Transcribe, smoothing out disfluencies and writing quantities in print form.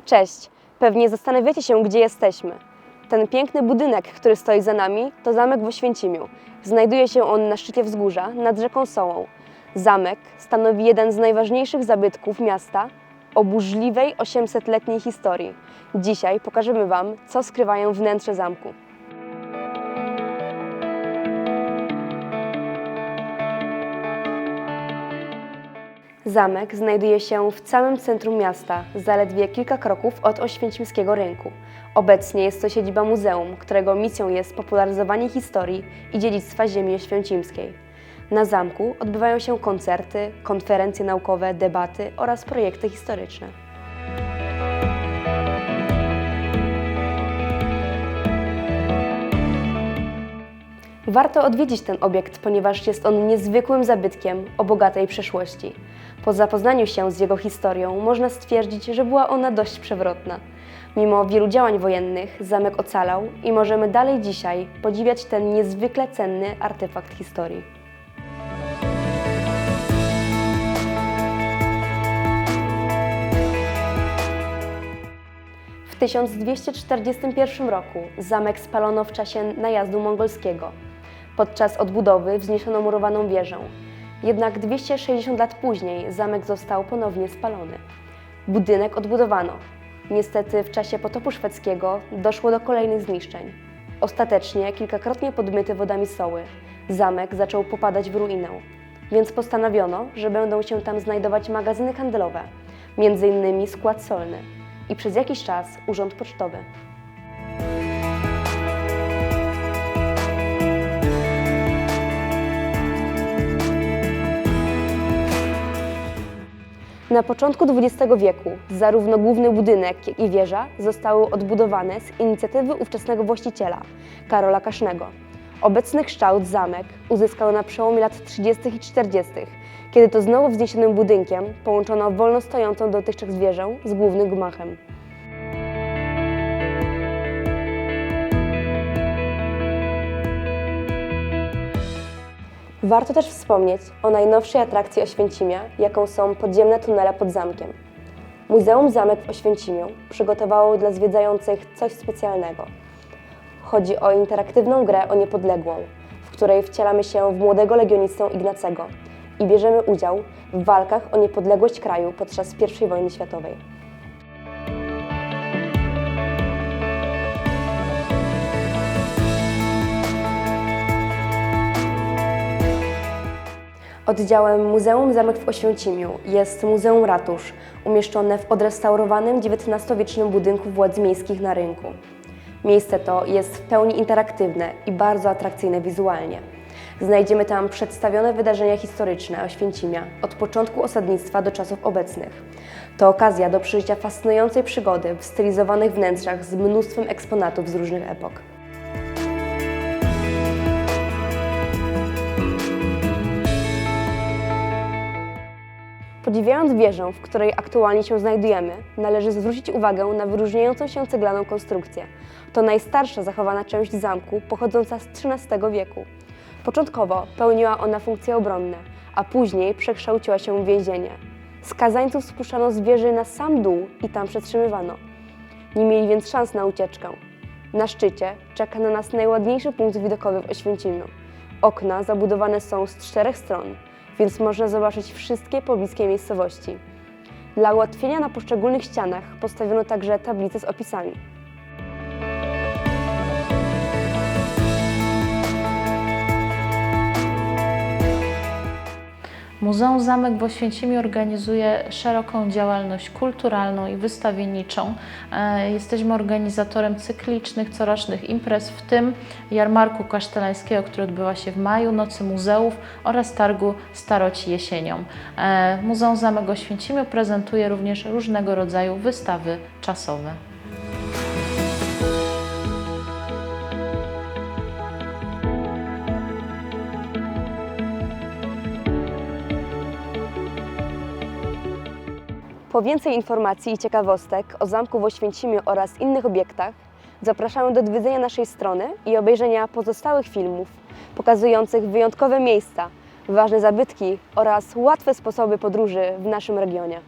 Cześć! Pewnie zastanawiacie się, gdzie jesteśmy. Ten piękny budynek, który stoi za nami, to zamek w Oświęcimiu. Znajduje się on na szczycie wzgórza, nad rzeką Sołą. Zamek stanowi jeden z najważniejszych zabytków miasta o burzliwej 800-letniej historii. Dzisiaj pokażemy Wam, co skrywają wnętrze zamku. Zamek znajduje się w samym centrum miasta, zaledwie kilka kroków od Oświęcimskiego Rynku. Obecnie jest to siedziba muzeum, którego misją jest popularyzowanie historii i dziedzictwa ziemi oświęcimskiej. Na zamku odbywają się koncerty, konferencje naukowe, debaty oraz projekty historyczne. Warto odwiedzić ten obiekt, ponieważ jest on niezwykłym zabytkiem o bogatej przeszłości. Po zapoznaniu się z jego historią można stwierdzić, że była ona dość przewrotna. Mimo wielu działań wojennych zamek ocalał i możemy dalej dzisiaj podziwiać ten niezwykle cenny artefakt historii. W 1241 roku zamek spalono w czasie najazdu mongolskiego. Podczas odbudowy wzniesiono murowaną wieżę. Jednak 260 lat później zamek został ponownie spalony. Budynek odbudowano. Niestety w czasie potopu szwedzkiego doszło do kolejnych zniszczeń. Ostatecznie, kilkakrotnie podmyty wodami Soły, zamek zaczął popadać w ruinę. Więc postanowiono, że będą się tam znajdować magazyny handlowe, m.in. skład solny i przez jakiś czas urząd pocztowy. Na początku XX wieku zarówno główny budynek, jak i wieża zostały odbudowane z inicjatywy ówczesnego właściciela, Karola Kasznego. Obecny kształt zamek uzyskał na przełomie lat 30. i 40., kiedy to znowu wzniesionym budynkiem połączono wolno stojącą dotychczas wieżę z głównym gmachem. Warto też wspomnieć o najnowszej atrakcji Oświęcimia, jaką są podziemne tunele pod zamkiem. Muzeum Zamek w Oświęcimiu przygotowało dla zwiedzających coś specjalnego. Chodzi o interaktywną grę o niepodległą, w której wcielamy się w młodego legionistę Ignacego i bierzemy udział w walkach o niepodległość kraju podczas I wojny światowej. Oddziałem Muzeum Zamek w Oświęcimiu jest Muzeum Ratusz, umieszczone w odrestaurowanym XIX-wiecznym budynku władz miejskich na Rynku. Miejsce to jest w pełni interaktywne i bardzo atrakcyjne wizualnie. Znajdziemy tam przedstawione wydarzenia historyczne Oświęcimia od początku osadnictwa do czasów obecnych. To okazja do przeżycia fascynującej przygody w stylizowanych wnętrzach z mnóstwem eksponatów z różnych epok. Podziwiając wieżę, w której aktualnie się znajdujemy, należy zwrócić uwagę na wyróżniającą się ceglaną konstrukcję. To najstarsza zachowana część zamku, pochodząca z XIII wieku. Początkowo pełniła ona funkcje obronne, a później przekształciła się w więzienie. Skazańców spuszczano z wieży na sam dół i tam przetrzymywano. Nie mieli więc szans na ucieczkę. Na szczycie czeka na nas najładniejszy punkt widokowy w Oświęcimiu. Okna zabudowane są z 4 stron, więc można zobaczyć wszystkie pobliskie miejscowości. Dla ułatwienia na poszczególnych ścianach postawiono także tablice z opisami. Muzeum Zamek w Oświęcimiu organizuje szeroką działalność kulturalną i wystawienniczą. Jesteśmy organizatorem cyklicznych, corocznych imprez, w tym Jarmarku Kasztelańskiego, który odbywa się w maju, Nocy Muzeów oraz Targu Staroci jesienią. Muzeum Zamek w Oświęcimiu prezentuje również różnego rodzaju wystawy czasowe. Po więcej informacji i ciekawostek o zamku w Oświęcimiu oraz innych obiektach zapraszamy do odwiedzenia naszej strony i obejrzenia pozostałych filmów pokazujących wyjątkowe miejsca, ważne zabytki oraz łatwe sposoby podróży w naszym regionie.